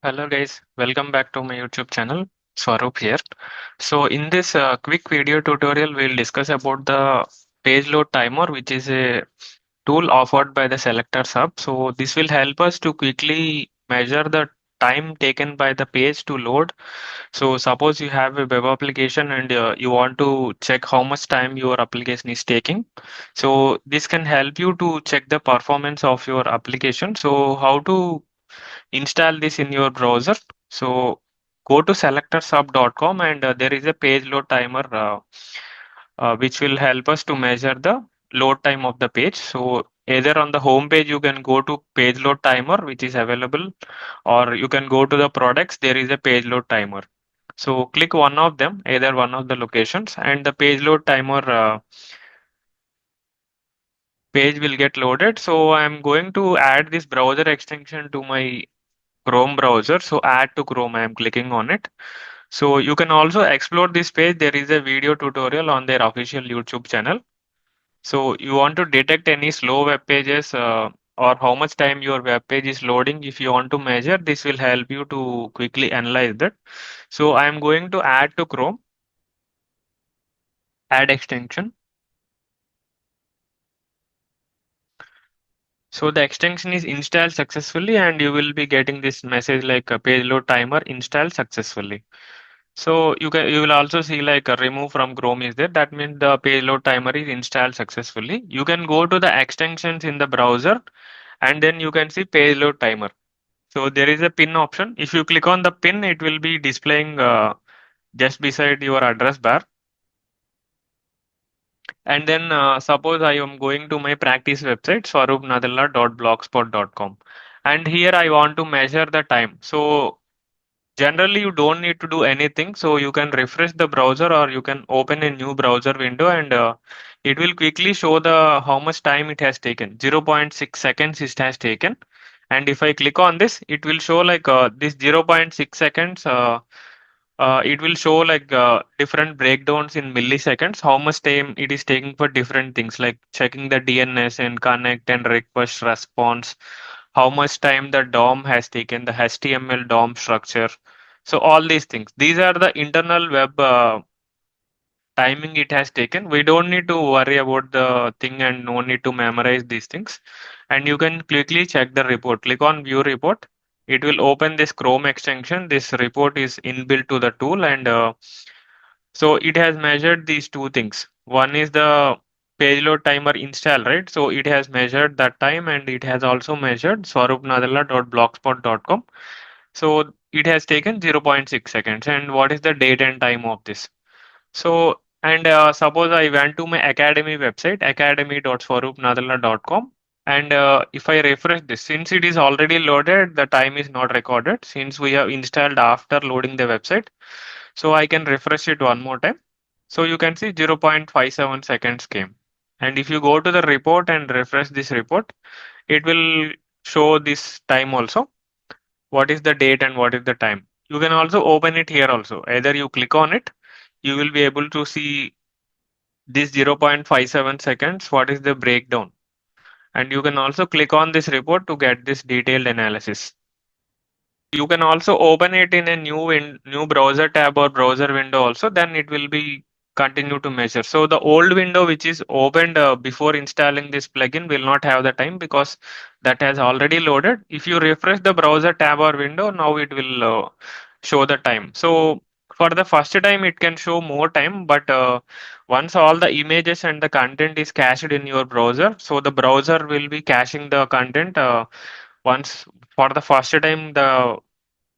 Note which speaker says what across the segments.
Speaker 1: Hello guys, welcome back to my YouTube channel. Swaroop here. So in this quick video tutorial, we'll discuss about the page load timer, which is a tool offered by the Selector Hub. So this will help us to quickly measure the time taken by the page to load. So suppose you have a web application and you want to check how much time your application is taking. So this can help you to check the performance of your application. So how to install this in your browser. So go to selectorsub.com and there is a page load timer which will help us to measure the load time of the page. So either on the home page you can go to page load timer which is available, or you can go to the products, there is a page load timer. So click one of them, either one of the locations, and the page load timer page will get loaded. So I'm going to add this browser extension to my Chrome browser. So add to Chrome, I am clicking on it. So you can also explore this page. There is a video tutorial on their official YouTube channel. So you want to detect any slow web pages or how much time your web page is loading. If you want to measure, this will help you to quickly analyze that. So I am going to add to Chrome, add extension. So the extension is installed successfully and you will be getting this message like a page load timer installed successfully. So you will also see like a remove from Chrome is there. That means the payload timer is installed successfully. You can go to the extensions in the browser and then you can see payload timer. So there is a pin option. If you click on the pin, it will be displaying just beside your address bar. And then suppose I am going to my practice website, swaroopnadella.blogspot.com. And here I want to measure the time. So generally, you don't need to do anything. So you can refresh the browser or you can open a new browser window and it will quickly show the how much time it has taken. 0.6 seconds it has taken. And if I click on this, it will show like this 0.6 seconds. It will show like different breakdowns in milliseconds, how much time it is taking for different things like checking the DNS and connect and request response, how much time the DOM has taken, the HTML DOM structure. So all these things, these are the internal web timing it has taken. We don't need to worry about the thing and no need to memorize these things. And you can quickly check the report. Click on view report. It will open this Chrome extension. This report is inbuilt to the tool and so it has measured these two things. One is the page load timer install, right? So it has measured that time and it has also measured swaroopnadella.blogspot.com. So it has taken 0.6 seconds. And what is the date and time of this? So, and suppose I went to my academy website, academy.swaroopnadella.com. And if I refresh this, since it is already loaded, the time is not recorded since we have installed after loading the website. So I can refresh it one more time. So you can see 0.57 seconds came. And if you go to the report and refresh this report, it will show this time also. What is the date and what is the time? You can also open it here also. Either you click on it, you will be able to see this 0.57 seconds, what is the breakdown. And you can also click on this report to get this detailed analysis. You can also open it in a new browser tab or browser window also, then it will be continue to measure. So the old window which is opened before installing this plugin will not have the time because that has already loaded. If you refresh the browser tab or window, now it will show the time. So for the first time it can show more time, but once all the images and the content is cached in your browser, so the browser will be caching the content once for the first time the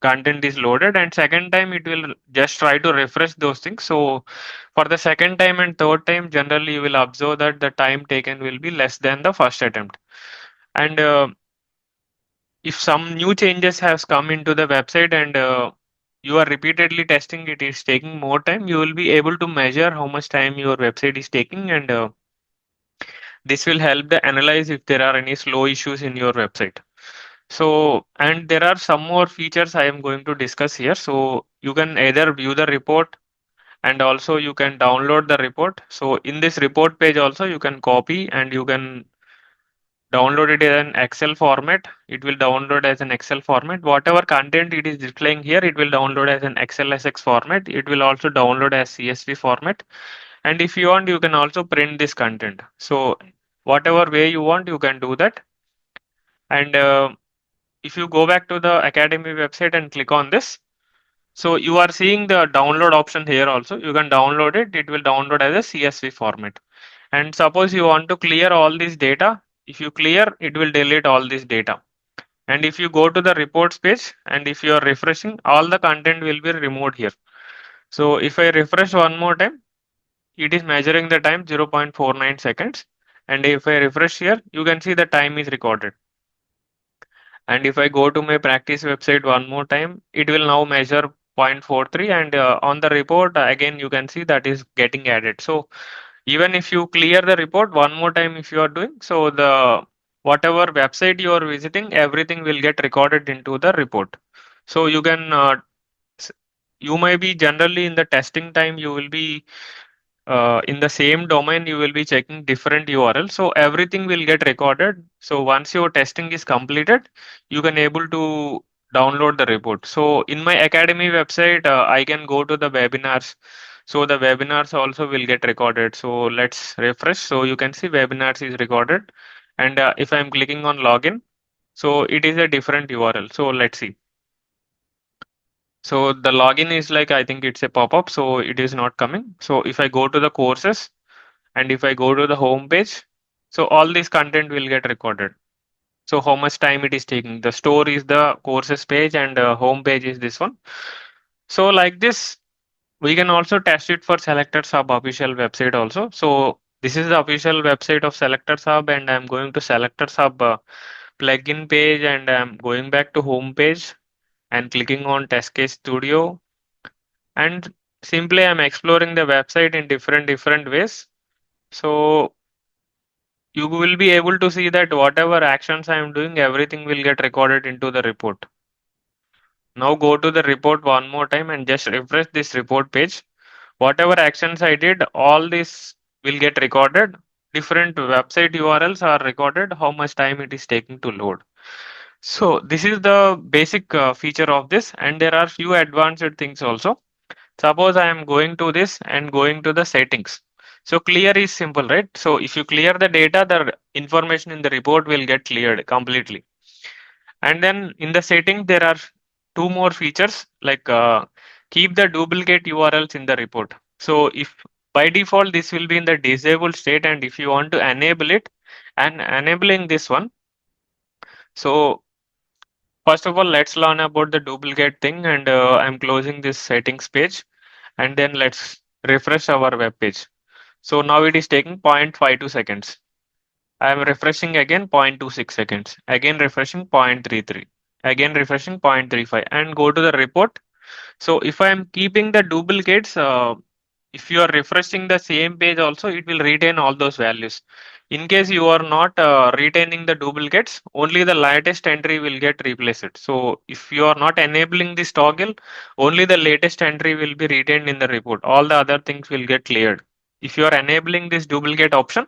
Speaker 1: content is loaded, and second time it will just try to refresh those things. So for the second time and third time, generally you will observe that the time taken will be less than the first attempt. And if some new changes has come into the website and you are repeatedly testing, it is taking more time, you will be able to measure how much time your website is taking, and this will help the analyze if there are any slow issues in your website. So, and there are some more features I am going to discuss here. So you can either view the report and also you can download the report. So in this report page also you can copy and you can download it in an Excel format. It will download as an Excel format. Whatever content it is displaying here, it will download as an XLSX format. It will also download as CSV format. And if you want, you can also print this content. So whatever way you want, you can do that. And if you go back to the Academy website and click on this, so you are seeing the download option here also. You can download it. It will download as a CSV format. And suppose you want to clear all this data. If you clear, it will delete all this data. And if you go to the reports page and if you are refreshing, all the content will be removed here. So if I refresh one more time, it is measuring the time 0.49 seconds. And if I refresh here, you can see the time is recorded. And if I go to my practice website one more time, it will now measure 0.43, and on the report again you can see that is getting added. So even if you clear the report one more time if you are doing, so the whatever website you are visiting, everything will get recorded into the report. So you can you may be generally in the testing time, you will be in the same domain, you will be checking different URL. So everything will get recorded. So once your testing is completed, you can able to download the report. So in my Academy website, I can go to the webinars. So the webinars also will get recorded. So let's refresh. So you can see webinars is recorded. And if I'm clicking on login, so it is a different URL. So let's see. So the login is like, I think it's a pop-up, so it is not coming. So if I go to the courses, and if I go to the home page, so all this content will get recorded. So how much time it is taking. The store is the courses page and home page is this one. So like this, we can also test it for Selectors Hub official website also. So this is the official website of Selectors Hub, and I'm going to Selectors Hub plugin page, and I'm going back to home page and clicking on Test Case Studio, and simply I'm exploring the website in different ways. So you will be able to see that whatever actions I am doing, everything will get recorded into the report. Now go to the report one more time and just refresh this report page. Whatever actions I did, all this will get recorded. Different website URLs are recorded, how much time it is taking to load. So this is the basic feature of this, and there are few advanced things also. Suppose I am going to this and going to the settings. So clear is simple, right? So if you clear the data, the information in the report will get cleared completely. And then in the setting, there are two more features like keep the duplicate URLs in the report. So if by default, this will be in the disabled state, and if you want to enable it and enabling this one. So first of all, let's learn about the duplicate thing, and I'm closing this settings page, and then let's refresh our web page. So now it is taking 0.52 seconds. I am refreshing again 0.26 seconds. Again refreshing 0.33. Again refreshing 0.35 and go to the report. So if I am keeping the duplicates, if you are refreshing the same page also, it will retain all those values. In case you are not retaining the duplicates, only the latest entry will get replaced. So if you are not enabling this toggle, only the latest entry will be retained in the report. All the other things will get cleared. If you are enabling this duplicate option,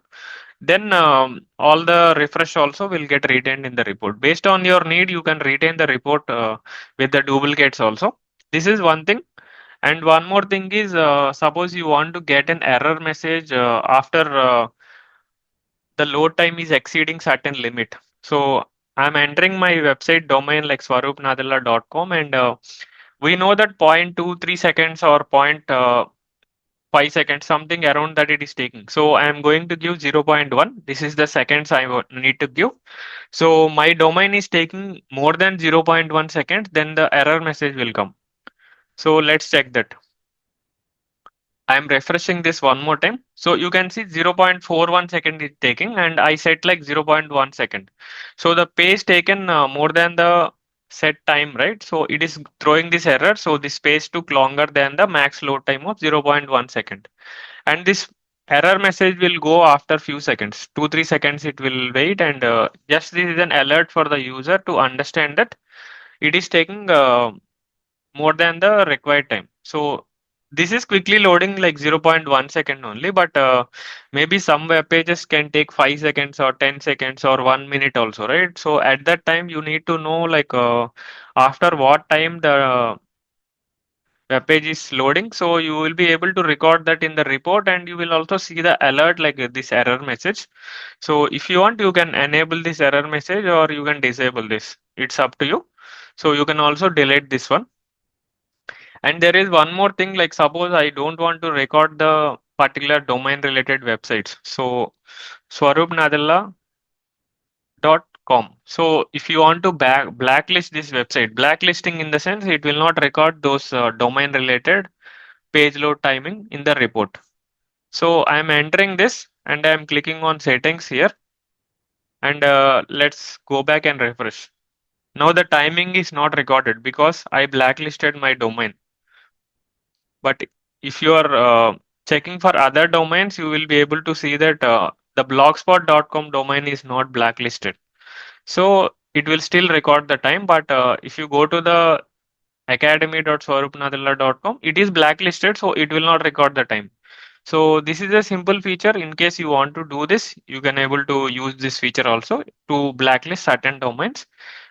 Speaker 1: then all the refresh also will get retained in the report. Based on your need, you can retain the report with the duplicates also. This is one thing. And one more thing is, suppose you want to get an error message after the load time is exceeding certain limit. So I'm entering my website domain like swaroopnadella.com, and we know that 0.23 seconds or 0.5 seconds, something around that it is taking. So I am going to give 0.1. This is the seconds I need to give. So my domain is taking more than 0.1 seconds, then the error message will come. So let's check that. I'm refreshing this one more time. So you can see 0.41 second is taking, and I set like 0.1 second. So the page taken more than the set time, right? So it is throwing this error. So this page took longer than the max load time of 0.1 second. And this error message will go after few seconds, 2-3 seconds it will wait, and just this is an alert for the user to understand that it is taking more than the required time. So This is quickly loading like 0.1 second only, but maybe some web pages can take 5 seconds or 10 seconds or 1 minute also, right? So at that time, you need to know like after what time the web page is loading. So you will be able to record that in the report, and you will also see the alert like this error message. So if you want, you can enable this error message or you can disable this. It's up to you. So you can also delete this one. And there is one more thing, like suppose I don't want to record the particular domain related websites. So swaroopnadella.com. So if you want to blacklist this website, blacklisting in the sense it will not record those domain related page load timing in the report. So I'm entering this and I'm clicking on settings here, and let's go back and refresh. Now the timing is not recorded because I blacklisted my domain. But if you are checking for other domains, you will be able to see that the blogspot.com domain is not blacklisted. So it will still record the time, but if you go to the academy.swaroopnadella.com, it is blacklisted, so it will not record the time. So this is a simple feature. In case you want to do this, you can able to use this feature also to blacklist certain domains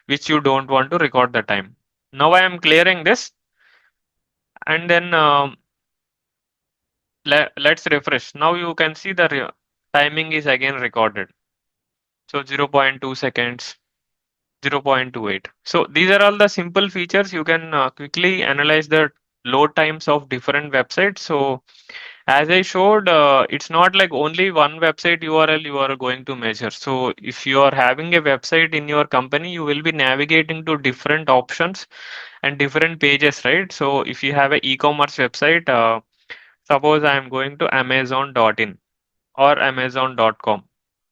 Speaker 1: which you don't want to record the time. Now I am clearing this, and then let's refresh. Now you can see the timing is again recorded. So 0.2 seconds, 0.28. So these are all the simple features. You can quickly analyze the load times of different websites. So as I showed, it's not like only one website URL you are going to measure. So if you are having a website in your company, you will be navigating to different options and different pages, right? So if you have an e-commerce website, suppose I am going to amazon.in or amazon.com.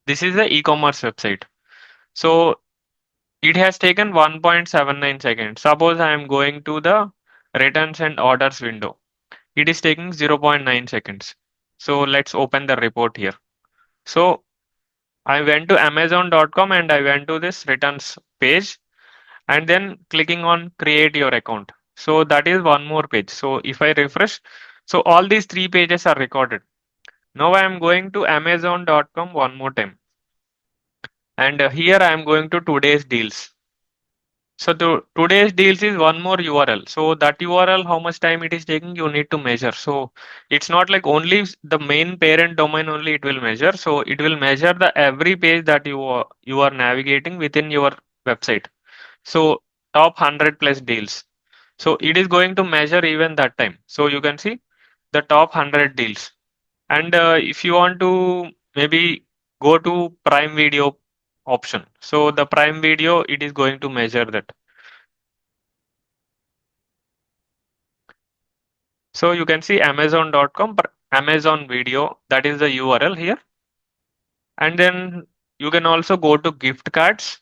Speaker 1: This is the e-commerce website. So it has taken 1.79 seconds. Suppose I am going to the returns and orders window. It is taking 0.9 seconds. So let's open the report here. So I went to amazon.com and I went to this returns page and then clicking on create your account. So that is one more page. So if I refresh, so all these three pages are recorded. Now I am going to amazon.com one more time. And here I am going to today's deals. So today's deals is one more URL. So that URL, how much time it is taking, you need to measure. So it's not like only the main parent domain only it will measure. So it will measure the every page that you are navigating within your website. So top 100 plus deals. So it is going to measure even that time. So you can see the top 100 deals. And if you want to maybe go to Prime Video option. So the Prime Video, it is going to measure that. So you can see amazon.com, Amazon Video, that is the URL here. And then you can also go to gift cards.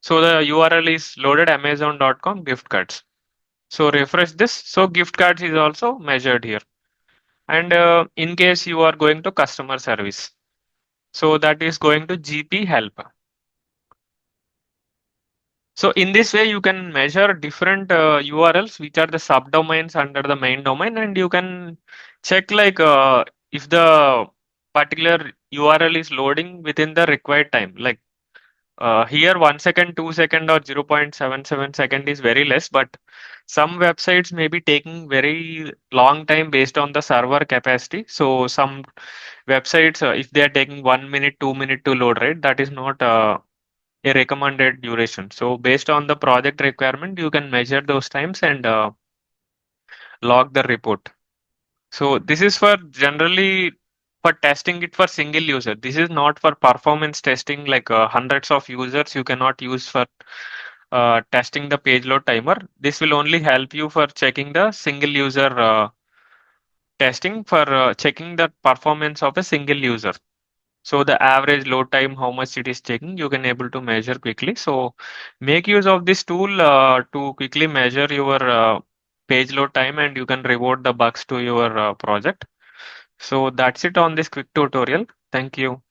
Speaker 1: So the URL is loaded amazon.com gift cards. So refresh this. So gift cards is also measured here. And in case you are going to customer service, so that is going to GP help. So in this way, you can measure different URLs, which are the subdomains under the main domain, and you can check like if the particular URL is loading within the required time. Like here, 1 second, 2 second, or 0.77 second is very less, but some websites may be taking very long time based on the server capacity. So some websites, if they are taking 1 minute, 2 minute to load, right, that is not a recommended duration. So based on the project requirement, you can measure those times and log the report. So this is for generally for testing it for single user. This is not for performance testing like hundreds of users you cannot use for testing the page load timer. This will only help you for checking the single user testing for checking the performance of a single user. So the average load time, how much it is taking, you can able to measure quickly. So make use of this tool to quickly measure your page load time, and you can reward the bugs to your project. So that's it on this quick tutorial. Thank you.